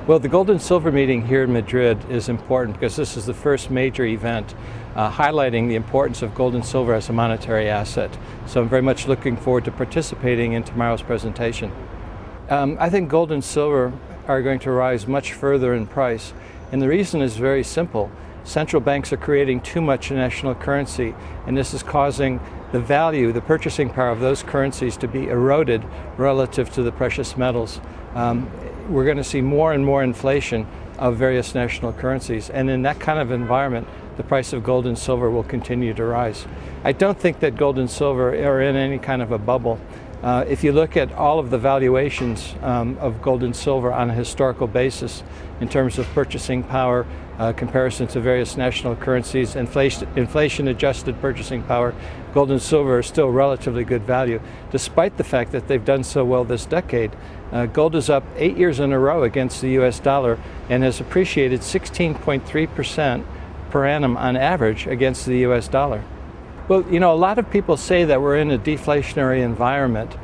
Well, the gold and silver meeting here in Madrid is important because this is the first major event highlighting the importance of gold and silver as a monetary asset. So I'm very much looking forward to participating in tomorrow's presentation. I think gold and silver are going to rise much further in price, and the reason is very simple. Central banks are creating too much national currency, and this is causing the value, the purchasing power of those currencies to be eroded relative to the precious metals. We're going to see more and more inflation of various national currencies, and in that kind of environment, the price of gold and silver will continue to rise. I don't think that gold and silver are in any kind of a bubble. If you look at all of the valuations of gold and silver on a historical basis in terms of purchasing power, comparison to various national currencies, inflation-adjusted purchasing power, gold and silver are still relatively good value, despite the fact that they've done so well this decade. Gold is up 8 years in a row against the US dollar and has appreciated 16.3% per annum on average against the US dollar. Well, you know, a lot of people say that we're in a deflationary environment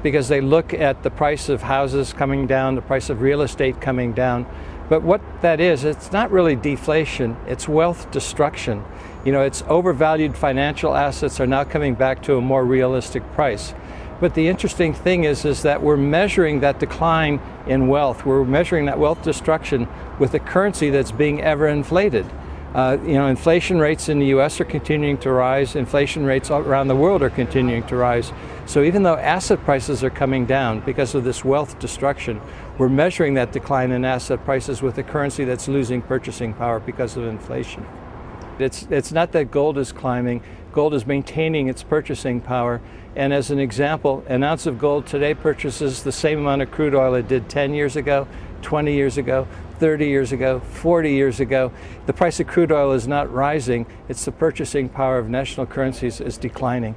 because they look at the price of houses coming down, the price of real estate coming down. But what that is, it's not really deflation, it's wealth destruction. You know, it's overvalued financial assets are now coming back to a more realistic price. But the interesting thing is that we're measuring that decline in wealth. We're measuring that wealth destruction with a currency that's being ever inflated. Inflation rates in the US are continuing to rise. Inflation rates around the world are continuing to rise. So even though asset prices are coming down because of this wealth destruction, we're measuring that decline in asset prices with a currency that's losing purchasing power because of inflation. It's not that gold is climbing. Gold is maintaining its purchasing power. And as an example, an ounce of gold today purchases the same amount of crude oil it did 10 years ago, 20 years ago, 30 years ago, 40 years ago. The price of crude oil is not rising. It's the purchasing power of national currencies is declining.